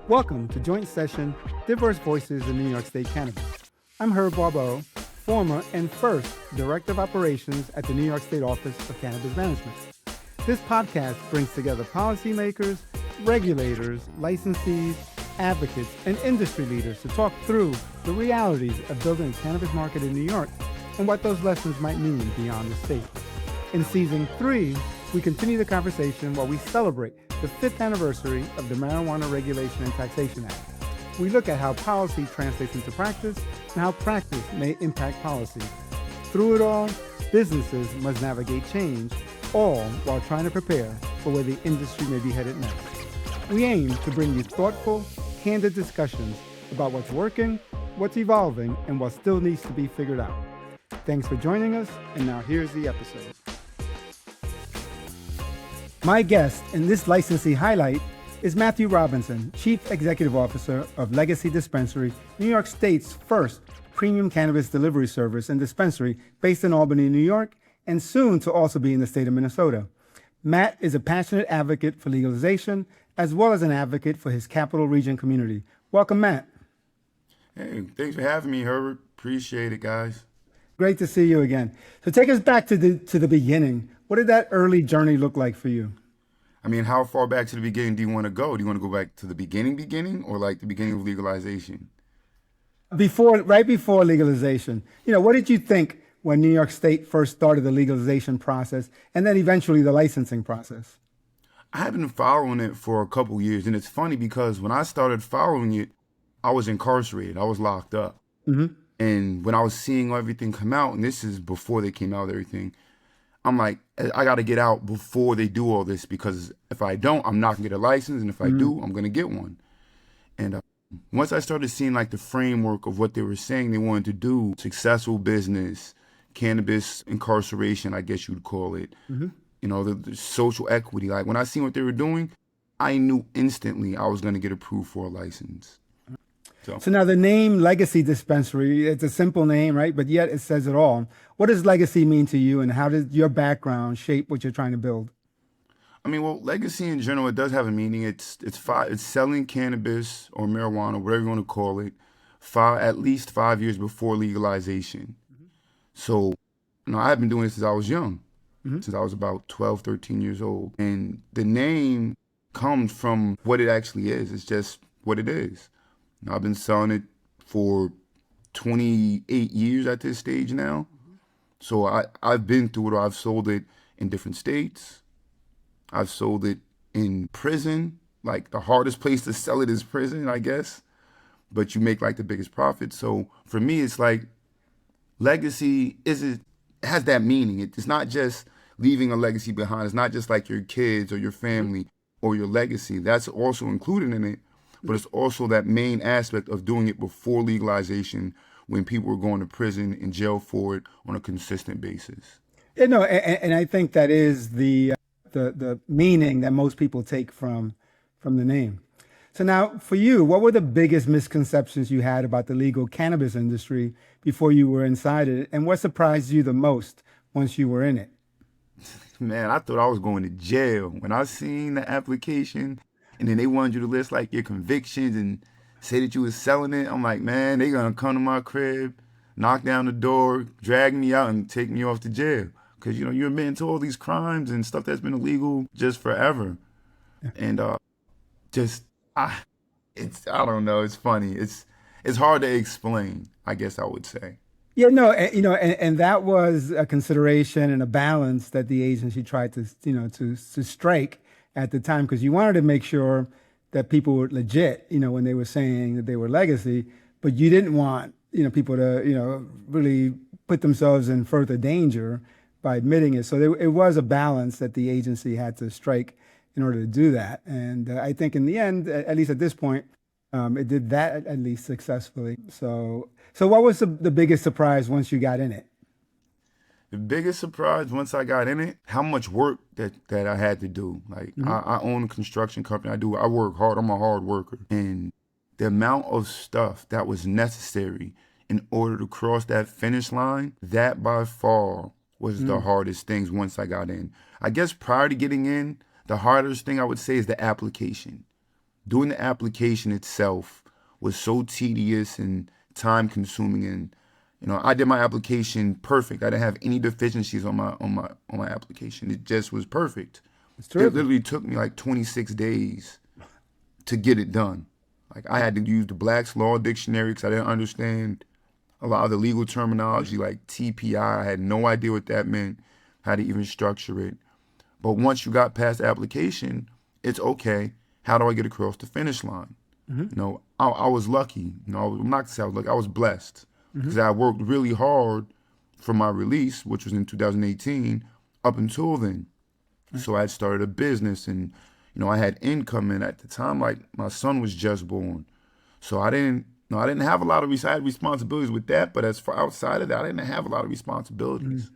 Welcome to Joint Session, Diverse Voices in New York State Cannabis. I'm Herb Barbot, former and first Director of Operations at the New York State Office of Cannabis Management. This podcast brings together policymakers, regulators, licensees, advocates, and industry leaders to talk through the realities of building a cannabis market in New York and what those lessons might mean beyond the state. In Season 3, we continue the conversation while we celebrate the 5th anniversary of the Marijuana Regulation and Taxation Act. We look at how policy translates into practice and how practice may impact policy. Through it all, businesses must navigate change, all while trying to prepare for where the industry may be headed next. We aim to bring you thoughtful, candid discussions about what's working, what's evolving, and what still needs to be figured out. Thanks for joining us, and now here's the episode. My guest in this licensee highlight is Matthew Robinson, Chief Executive Officer of Legacy Dispensary, New York State's first premium cannabis delivery service and dispensary based in Albany, New York, and soon to also be in the state of Minnesota. Matt is a passionate advocate for legalization, as well as an advocate for his Capital Region community. Welcome, Matt. Hey, thanks for having me, Herbert. Appreciate it, guys. Great to see you again. So take us back to the beginning. What did that early journey look like for you? I mean, how far back to the beginning do you want to go? Do you want to go back to the beginning, or like the beginning of legalization? Right before legalization. What did you think when New York State first started the legalization process and then eventually the licensing process? I have been following it for a couple years, and it's funny because when I started following it, I was incarcerated. I was locked up. Mm-hmm. And when I was seeing everything come out, and this is before they came out with everything, I'm like, I got to get out before they do all this, because if I don't, I'm not going to get a license. And if I do, I'm going to get one. And once I started seeing like the framework of what they were saying they wanted to do, successful business, cannabis incarceration, I guess you'd call it, the social equity. Like when I seen what they were doing, I knew instantly I was going to get approved for a license. So now the name Legacy Dispensary, it's a simple name, right? But yet it says it all. What does legacy mean to you, and how did your background shape what you're trying to build? I mean, well, legacy in general, it does have a meaning. It's selling cannabis or marijuana, whatever you want to call it, at least 5 years before legalization. Mm-hmm. So, I've been doing this since I was young, since I was about 12, 13 years old. And the name comes from what it actually is. It's just what it is. I've been selling it for 28 years at this stage now. So I've been through it. I've sold it in different states. I've sold it in prison. Like the hardest place to sell it is prison, I guess. But you make like the biggest profit. So for me, it's like legacy has that meaning. It's not just leaving a legacy behind. It's not just like your kids or your family or your legacy. That's also included in it. But it's also that main aspect of doing it before legalization, when people were going to prison and jail for it on a consistent basis. And I think that is the meaning that most people take from the name. So now for you, what were the biggest misconceptions you had about the legal cannabis industry before you were inside it? And what surprised you the most once you were in it? Man, I thought I was going to jail. When I seen the application, and then they wanted you to list like your convictions and say that you was selling it. I'm like, man, they gonna come to my crib, knock down the door, drag me out, and take me off to jail. Because, you're admitting to all these crimes and stuff that's been illegal just forever. Yeah. And I don't know, it's funny. It's hard to explain, I guess I would say. Yeah, no, and that was a consideration and a balance that the agency tried to strike at the time, because you wanted to make sure that people were legit, when they were saying that they were legacy, but you didn't want, people to, really put themselves in further danger by admitting it. So it was a balance that the agency had to strike in order to do that. And I think in the end, at least at this point, it did that at least successfully. So what was the biggest surprise once you got in it? The biggest surprise once I got in it, how much work that I had to do. Like I own a construction company. I work hard. I'm a hard worker. And the amount of stuff that was necessary in order to cross that finish line, that by far was the hardest things once I got in. I guess prior to getting in, the hardest thing I would say is the application. doing the application itself was so tedious and time consuming. And I did my application perfect. I didn't have any deficiencies on my application. It just was perfect. It's It terrific. literally took me like 26 days to get it done. Like I had to use the Black's Law Dictionary because I didn't understand a lot of the legal terminology like TPI. I had no idea what that meant, how to even structure it. But once you got past the application, it's okay. How do I get across the finish line? I was lucky. I'm not gonna say I was lucky. I was blessed because I worked really hard for my release, which was in 2018, up until then. So I had started a business and, I had income. And at the time, like my son was just born. So I didn't have a lot of, I had responsibilities with that. But as far outside of that, I didn't have a lot of responsibilities.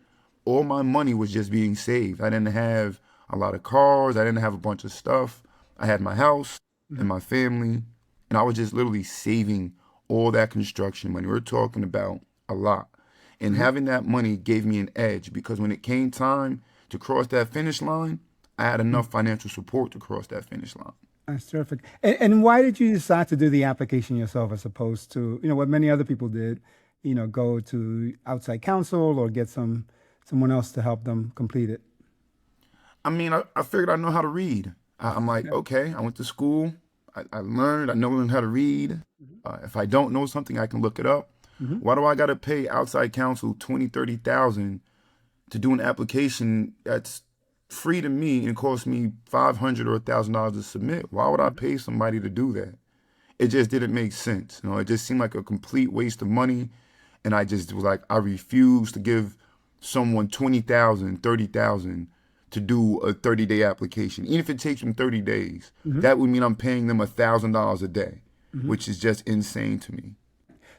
All my money was just being saved. I didn't have a lot of cars. I didn't have a bunch of stuff. I had my house and my family. And I was just literally saving all that construction money. We're talking about a lot. And having that money gave me an edge because when it came time to cross that finish line, I had enough financial support to cross that finish line. That's terrific. And why did you decide to do the application yourself as opposed to, what many other people did, go to outside counsel or get someone else to help them complete it? I mean, I figured I know how to read. I'm like, Yeah. okay, I went to school. I learned. I know how to read. If I don't know something, I can look it up. Hmm. Why do I got to pay outside counsel 20, 30,000 to do an application that's free to me and cost me $500 or $1,000 to submit? Why would I pay somebody to do that? It just didn't make sense. It just seemed like a complete waste of money. And I just was like, I refuse to give someone 20,000, 30,000 to do a 30-day application. Even if it takes them 30 days, that would mean I'm paying them $1,000 a day, which is just insane to me.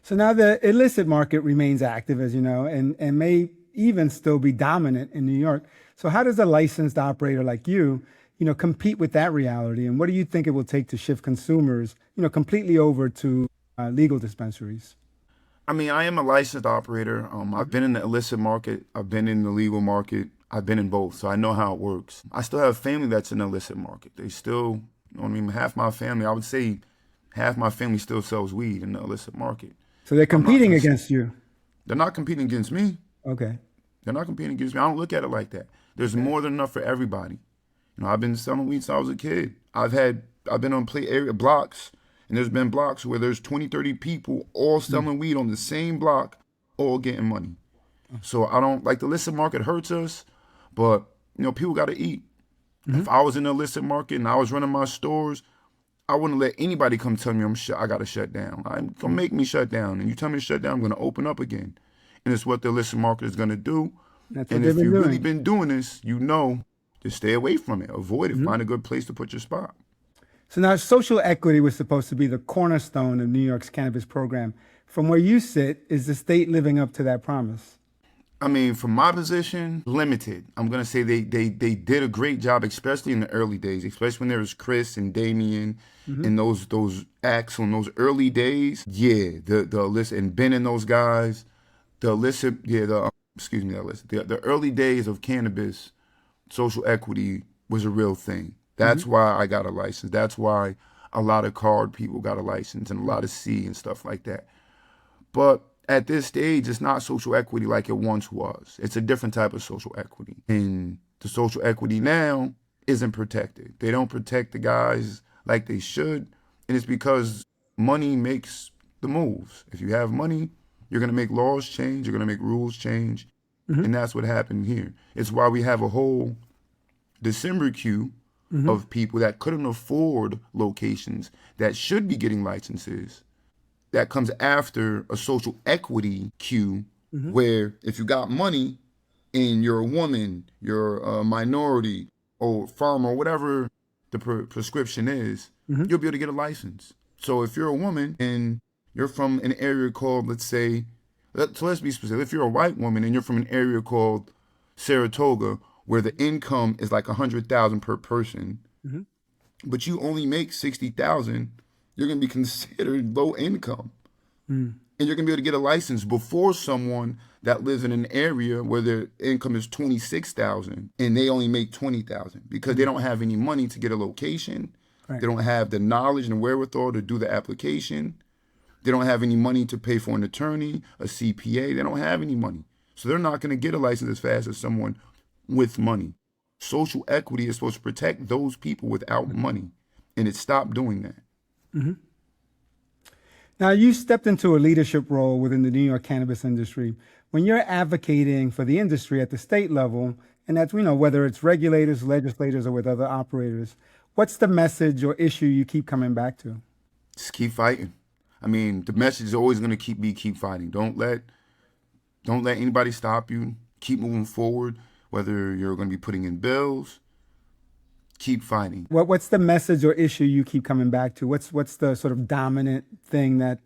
So now the illicit market remains active, as you know, and may even still be dominant in New York. So how does a licensed operator like you, compete with that reality? And what do you think it will take to shift consumers, completely over to legal dispensaries? I mean, I am a licensed operator. I've been in the illicit market. I've been in the legal market. I've been in both, so I know how it works. I still have family that's in the illicit market. They still, half my family, I would say half my family still sells weed in the illicit market. So they're I'm not competing gonna say, against you. they're not competing against me. Okay. They're not competing against me. I don't look at it like that. There's more than enough for everybody. I've been selling weed since I was a kid. I've been on play area blocks, and there's been blocks where there's 20, 30 people all selling weed on the same block, all getting money. So I don't like the illicit market hurts us, but people got to eat. If I was in the illicit market and I was running my stores, I wouldn't let anybody come tell me I got to shut down. I'm gonna make me shut down, and you tell me to shut down, I'm gonna open up again, and it's what the illicit market is gonna do. That's what And they've if been you've really doing. been doing this, just stay away from it, avoid it, find a good place to put your spot. So now social equity was supposed to be the cornerstone of New York's cannabis program. From where you sit, is the state living up to that promise? I mean, from my position, limited. I'm gonna say they did a great job, especially in the early days, especially when there was Chris and Damien and those acts on those early days. Yeah, the illicit and Ben and those guys, the illicit, yeah, excuse me, the illicit, the early days of cannabis, social equity was a real thing. That's why I got a license. That's why a lot of card people got a license and a lot of C and stuff like that. But at this stage, it's not social equity like it once was. It's a different type of social equity. And the social equity now isn't protected. They don't protect the guys like they should. And it's because money makes the moves. If you have money, you're going to make laws change. You're going to make rules change. And that's what happened here. It's why we have a whole December queue of people that couldn't afford locations that should be getting licenses that comes after a social equity queue where if you got money and you're a woman, you're a minority or farmer or whatever the prescription is, you'll be able to get a license. So if you're a woman and you're from an area called, let's be specific. If you're a white woman and you're from an area called Saratoga where the income is like 100,000 per person, but you only make 60,000, you're going to be considered low income. And you're going to be able to get a license before someone that lives in an area where their income is 26,000 and they only make 20,000 because they don't have any money to get a location. Right. They don't have the knowledge and wherewithal to do the application. They don't have any money to pay for an attorney, a CPA. They don't have any money. So they're not going to get a license as fast as someone with money. Social equity is supposed to protect those people without money, and it stopped doing that. Mm-hmm. Now, you stepped into a leadership role within the New York cannabis industry. When you're advocating for the industry at the state level, and that's, whether it's regulators, legislators, or with other operators, what's the message or issue you keep coming back to? Just keep fighting. I mean, the message is always going to keep fighting. Don't let anybody stop you. Keep moving forward. Whether you're going to be putting in bills, keep fighting. What's the message or issue you keep coming back to? What's the sort of dominant thing that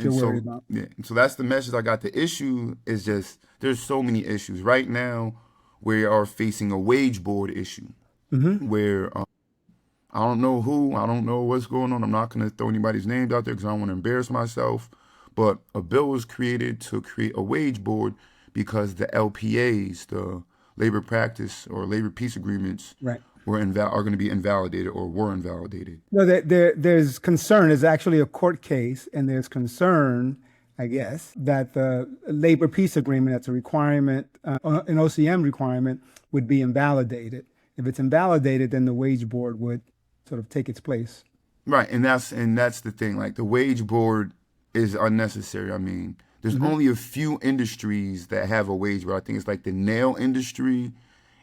you're worried about? Yeah, so that's the message I got. The issue is just there's so many issues right now. We are facing a wage board issue where I don't know who, I don't know what's going on. I'm not going to throw anybody's names out there because I don't want to embarrass myself. But a bill was created to create a wage board because the LPAs, the labor practice or labor peace agreements, right, are going to be invalidated or were invalidated. No, there's concern. There's actually a court case, and there's concern, I guess, that the labor peace agreement, that's a requirement, an OCM requirement, would be invalidated. If it's invalidated, then the wage board would sort of take its place. Right, and that's the thing. Like the wage board is unnecessary. I mean, there's only a few industries that have a wage board. I think it's like the nail industry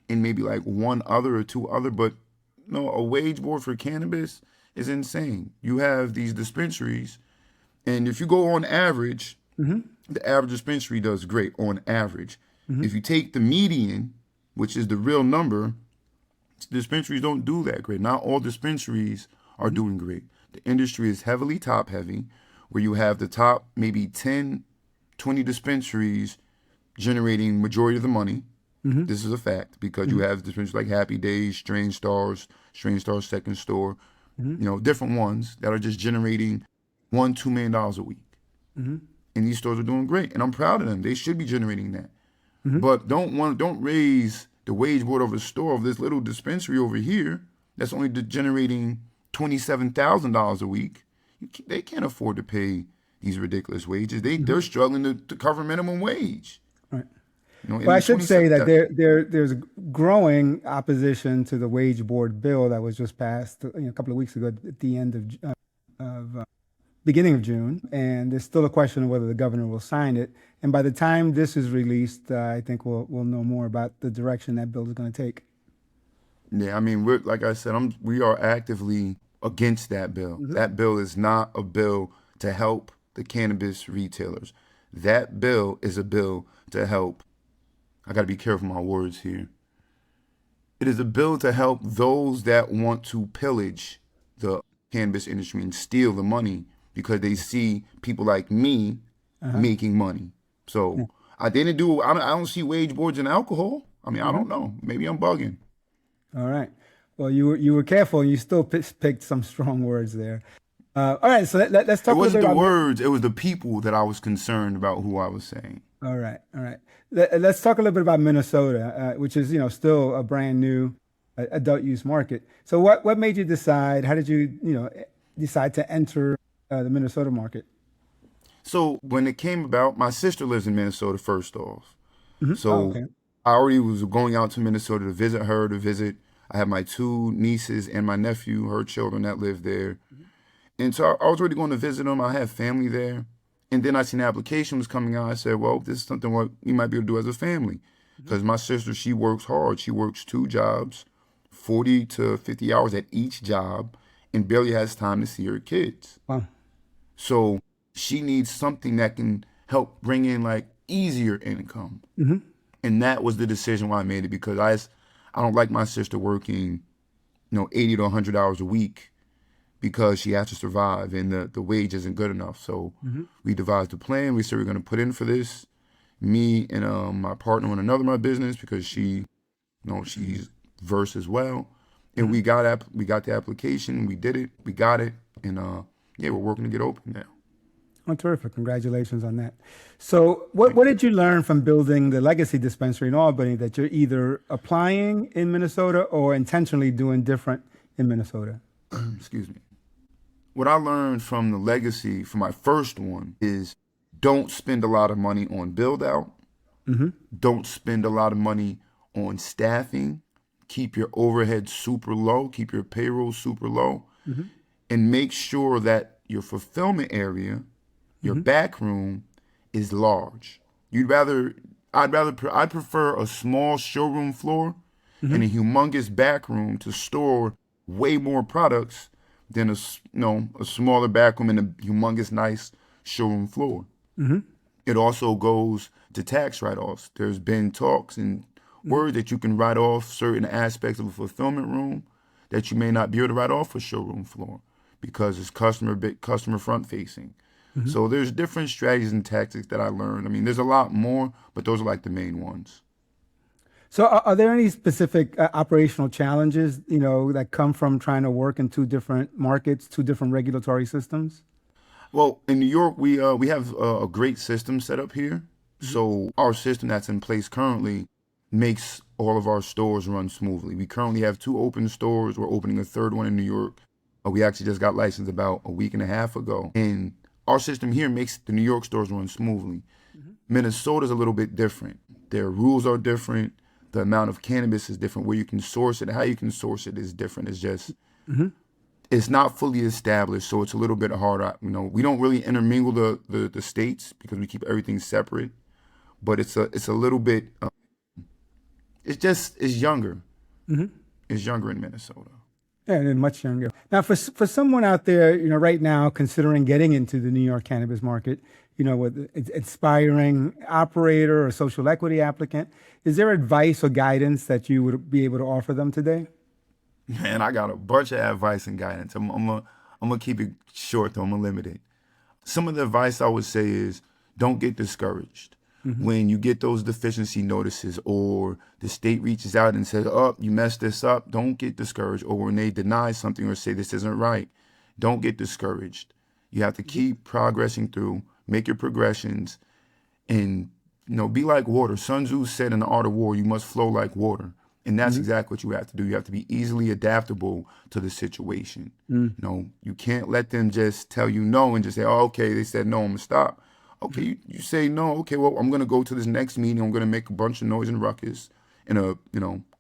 and maybe like one other or two other. But no, a wage board for cannabis is insane. You have these dispensaries, and if you go on average, the average dispensary does great on average. If you take the median, which is the real number, dispensaries don't do that great. Not all dispensaries are doing great. The industry is heavily top heavy, where you have the top maybe 10, 20 dispensaries generating majority of the money. This is a fact because you have dispensaries like Happy Days, Strange Stars Second Store, different ones that are just generating $1-2 million a week. And these stores are doing great, and I'm proud of them. They should be generating that. But don't raise the wage board of a store of this little dispensary over here that's only generating $27,000 a week. They can't afford to pay these ridiculous wages. They're struggling to cover minimum wage. Right. Well, I should say that there's growing opposition to the wage board bill that was just passed a couple of weeks ago at the end of beginning of June, and there's still a question of whether the governor will sign it. And by the time this is released, I think we'll know more about the direction that bill is going to take. Yeah, I mean, like I said, we are actively against that bill. That bill is not a bill to help the cannabis retailers. That bill is a bill to help. I got to be careful with my words here. It is a bill to help those that want to pillage the cannabis industry and steal the money because they see people like me making money. So I don't see wage boards in alcohol. I mean, I don't know. Maybe I'm bugging. All right. Well, you were careful. You still picked some strong words there. All right. So let's talk. It wasn't the words. It was the people that I was concerned about who I was saying. All right. Let's talk a little bit about Minnesota, which is still a brand new adult use market. So what made you decide? How did you decide to enter the Minnesota market? So when it came about, my sister lives in Minnesota first off. So I already was going out to Minnesota to visit her, I have my 2 nieces and my nephew, her children that live there. And so I was already going to visit them. I have family there. And then I seen the application was coming out. I said, well, this is something what we might be able to do as a family. Because my sister, she works hard. She works 2 jobs, 40 to 50 hours at each job, and barely has time to see her kids. Wow. So she needs something that can help bring in like easier income. And that was the decision why I made it, because I don't like my sister working, 80 to 100 hours a week because she has to survive and the wage isn't good enough. So we devised a plan. We said we're going to put in for this. Me and my partner in another my business because she's versed as well. And we got the application. We did it. We got it. And we're working to get open now. Oh, terrific. Congratulations on that. So what did you learn from building the legacy dispensary in Albany that you're either applying in Minnesota or intentionally doing different in Minnesota? excuse me. What I learned from the legacy for my first one is don't spend a lot of money on build out. Don't spend a lot of money on staffing. Keep your overhead super low. Keep your payroll super low. And make sure that your fulfillment area, your back room, is large. I'd prefer a small showroom floor and a humongous back room to store way more products than a smaller back room and a humongous nice showroom floor. It also goes to tax write-offs. There's been talks and word that you can write off certain aspects of a fulfillment room that you may not be able to write off a showroom floor because it's customer front facing. So there's different strategies and tactics that I learned. I mean, there's a lot more, but those are like the main ones. So are there any specific operational challenges, that come from trying to work in two different markets, two different regulatory systems? Well, in New York, we have a great system set up here. So our system that's in place currently makes all of our stores run smoothly. We currently have 2 open stores. We're opening a 3rd one in New York. We actually just got licensed about a week and a half ago. And our system here makes the New York stores run smoothly. Minnesota's a little bit different. Their rules are different. The amount of cannabis is different. Where you can source it, how you can source it is different. It's just, it's not fully established, so it's a little bit harder. We don't really intermingle the states because we keep everything separate. But it's a little bit, it's younger. It's younger in Minnesota. Yeah, and much younger. Now, for someone out there, right now considering getting into the New York cannabis market, with aspiring operator or social equity applicant, is there advice or guidance that you would be able to offer them today? Man, I got a bunch of advice and guidance. I'm gonna keep it short though. I'm gonna limit it. Some of the advice I would say is don't get discouraged. When you get those deficiency notices or the state reaches out and says, oh, you messed this up, don't get discouraged. Or when they deny something or say this isn't right, don't get discouraged. You have to keep progressing through, make your progressions, and be like water. Sun Tzu said in The Art of War, you must flow like water. And that's exactly what you have to do. You have to be easily adaptable to the situation. You can't let them just tell you no and just say, oh, okay, they said no, I'm gonna stop. Okay, you say no. Okay, well, I'm gonna go to this next meeting. I'm gonna make a bunch of noise and ruckus in a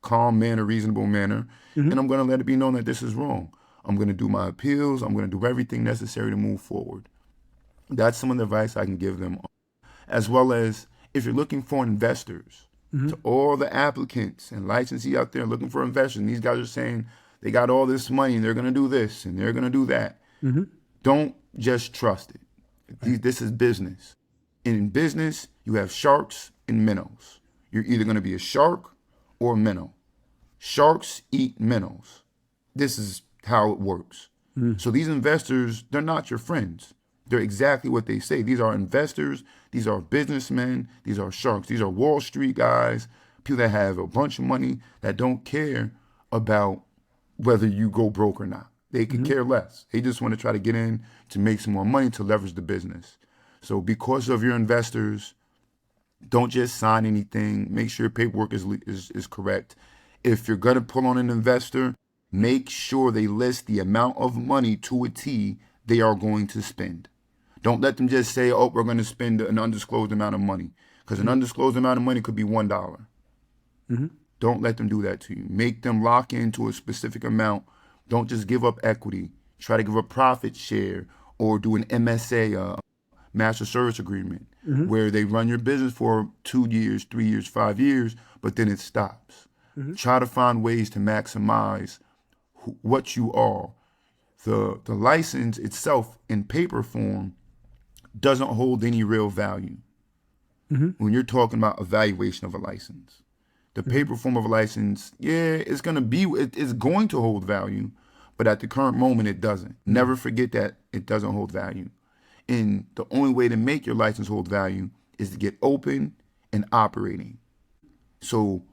calm manner, reasonable manner, and I'm gonna let it be known that this is wrong. I'm gonna do my appeals. I'm gonna do everything necessary to move forward. That's some of the advice I can give them, as well as if you're looking for investors. To all the applicants and licensees out there looking for investors, and these guys are saying they got all this money and they're gonna do this and they're gonna do that. Don't just trust it. This is business. And in business, you have sharks and minnows. You're either going to be a shark or a minnow. Sharks eat minnows. This is how it works. So these investors, they're not your friends. They're exactly what they say. These are investors. These are businessmen. These are sharks. These are Wall Street guys, people that have a bunch of money that don't care about whether you go broke or not. They could care less. They just want to try to get in to make some more money to leverage the business. So because of your investors, don't just sign anything. Make sure your paperwork is correct. If you're going to pull on an investor, make sure they list the amount of money to a T they are going to spend. Don't let them just say, oh, we're going to spend an undisclosed amount of money. Because an undisclosed amount of money could be $1. Don't let them do that to you. Make them lock into a specific amount. Don't just give up equity. Try to give a profit share or do an MSA, master service agreement, where they run your business for 2 years, 3 years, 5 years, but then it stops. Try to find ways to maximize what you are. The license itself in paper form doesn't hold any real value when you're talking about evaluation of a license. The paper form of a license, it's going to hold value, but at the current moment, it doesn't. Never forget that it doesn't hold value. And the only way to make your license hold value is to get open and operating. So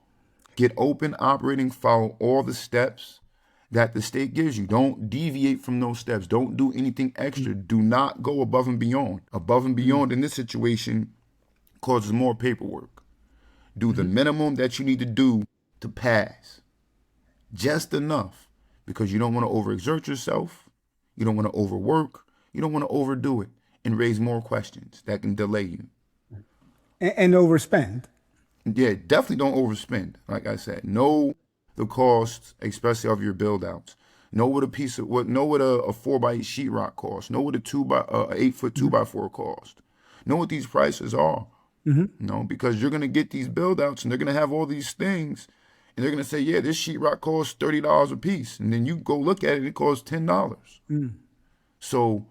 get open, operating, follow all the steps that the state gives you. Don't deviate from those steps. Don't do anything extra. Do not go above and beyond. Above and beyond in this situation causes more paperwork. Do the minimum that you need to do to pass. Just enough. because you don't want to overexert yourself. You don't want to overwork. You don't want to overdo it and raise more questions that can delay you. And overspend. Yeah, definitely don't overspend. Like I said, know the cost, especially of your build outs. Know what a 4x8 sheetrock costs. Know what a 8-foot 2x4 cost. Know what these prices are. Because you're gonna get these build outs and they're gonna have all these things, and they're gonna say, yeah, this sheetrock costs $30 a piece, and then you go look at it, it costs $10. So,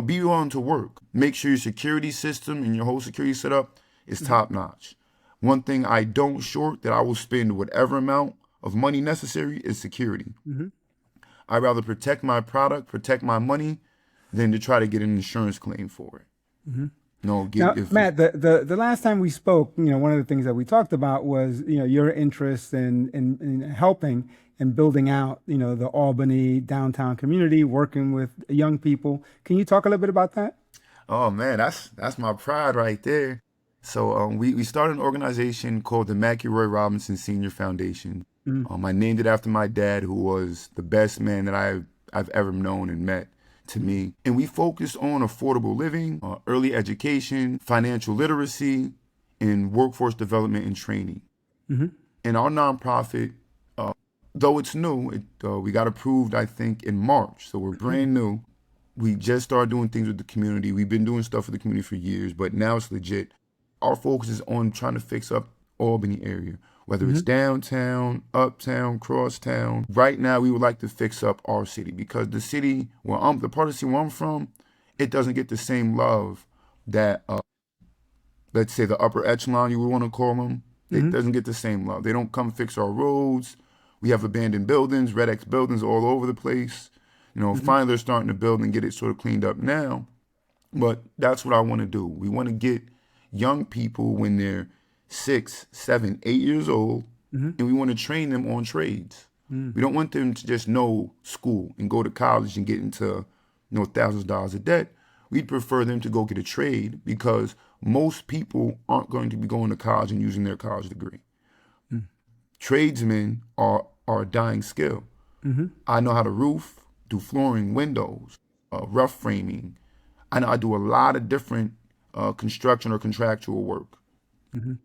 be willing to work. Make sure your security system and your whole security setup is top notch. One thing I don't short that I will spend whatever amount of money necessary is security. I'd rather protect my product, protect my money, than to try to get an insurance claim for it. Now, Matt, the last time we spoke, one of the things that we talked about was, your interest in helping and building out, the Albany downtown community, working with young people. Can you talk a little bit about that? Oh man, that's my pride right there. So we started an organization called the McElroy Robinson Senior Foundation. I named it after my dad, who was the best man that I've ever known and met to me. And we focus on affordable living, early education, financial literacy, and workforce development and training. And our nonprofit, though it's new, we got approved, I think, in March. So we're brand new. We just started doing things with the community. We've been doing stuff for the community for years, but now it's legit. Our focus is on trying to fix up Albany area, whether it's downtown, uptown, crosstown. Right now, we would like to fix up our city because the city the part of the city where I'm from, it doesn't get the same love that, let's say, the upper echelon, you would want to call them. It doesn't get the same love. They don't come fix our roads. We have abandoned buildings, Red X buildings all over the place. Finally they're starting to build and get it sort of cleaned up now. But that's what I want to do. We want to get young people when they're 6, 7, 8 years old, and we want to train them on trades. We don't want them to just know school and go to college and get into thousands of dollars of debt. We'd prefer them to go get a trade because most people aren't going to be going to college and using their college degree. Tradesmen are a dying skill. I know how to roof, do flooring, windows, rough framing. I know I do a lot of different construction or contractual work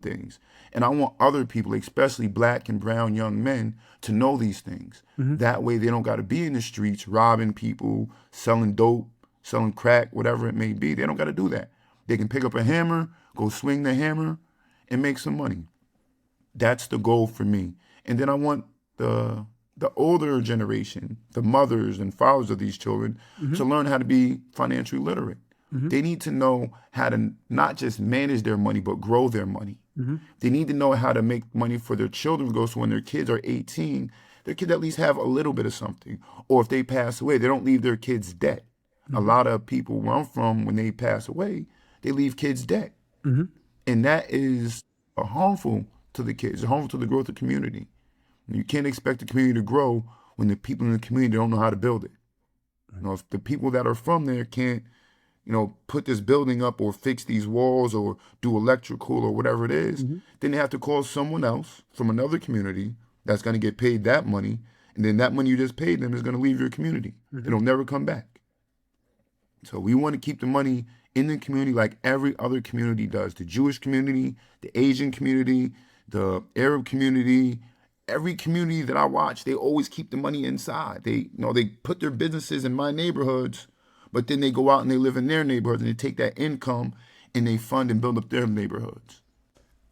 things. And I want other people, especially black and brown young men, to know these things. That way they don't got to be in the streets robbing people, selling dope, selling crack, whatever it may be. They don't got to do that. They can pick up a hammer, go swing the hammer, and make some money. That's the goal for me. And then I want the older generation, the mothers and fathers of these children, to learn how to be financially literate. They need to know how to not just manage their money, but grow their money. They need to know how to make money for their children, so when their kids are 18, their kids at least have a little bit of something. Or if they pass away, they don't leave their kids debt. A lot of people where I'm from, when they pass away, they leave kids debt. And that is harmful to the kids, harmful to the growth of the community. You can't expect the community to grow when the people in the community don't know how to build it. If the people that are from there can't, put this building up or fix these walls or do electrical or whatever it is, then they have to call someone else from another community that's going to get paid that money. And then that money you just paid them is going to leave your community. It'll never come back. So we want to keep the money in the community like every other community does. The Jewish community, the Asian community, the Arab community, every community that I watch, they always keep the money inside. They put their businesses in my neighborhoods, but then they go out and they live in their neighborhoods and they take that income and they fund and build up their neighborhoods.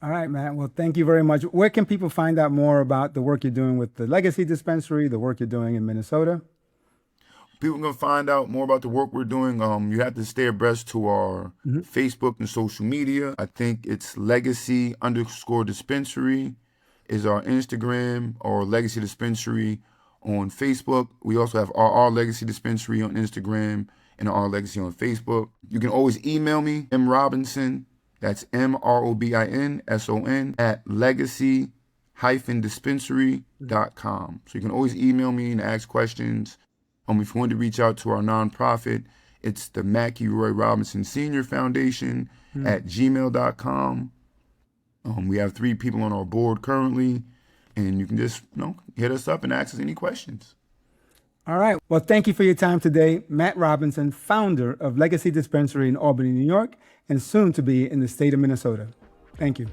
All right, Matt. Well, thank you very much. Where can people find out more about the work you're doing with the Legacy Dispensary, the work you're doing in Minnesota? People can find out more about the work we're doing. You have to stay abreast to our Facebook and social media. I think it's Legacy_Dispensary is our Instagram, or Legacy Dispensary on Facebook. We also have our Legacy Dispensary on Instagram and our Legacy on Facebook. You can always email me, mrobinson, that's MROBINSON, at legacy-dispensary.com. So you can always email me and ask questions. If you want to reach out to our nonprofit, it's the McElroy Robinson Senior Foundation at gmail.com. We have 3 people on our board currently, and you can just hit us up and ask us any questions. All right. Well, thank you for your time today. Matt Robinson, founder of Legacy Dispensary in Albany, New York, and soon to be in the state of Minnesota. Thank you.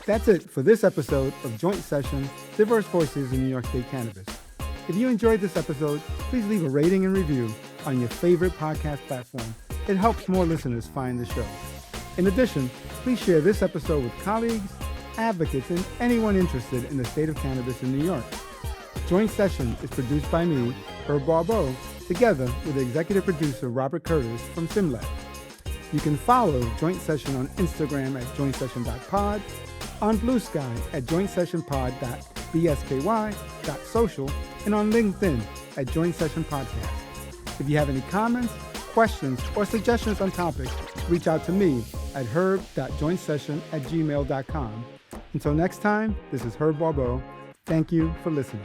That's it for this episode of Joint Session, Diverse Voices in New York State Cannabis. If you enjoyed this episode, please leave a rating and review on your favorite podcast platform. It helps more listeners find the show. In addition, please share this episode with colleagues, advocates, and anyone interested in the state of cannabis in New York. Joint Session is produced by me, Herb Barbot, together with executive producer Robert Curtis from Simlev. You can follow Joint Session on Instagram at jointsession.pod, on Blue Sky at jointsessionpod.bsky.social, and on LinkedIn at Joint Session Podcast. If you have any comments, questions, or suggestions on topics, reach out to me at herb.jointsession@gmail.com. Until next time, this is Herb Barbot. Thank you for listening.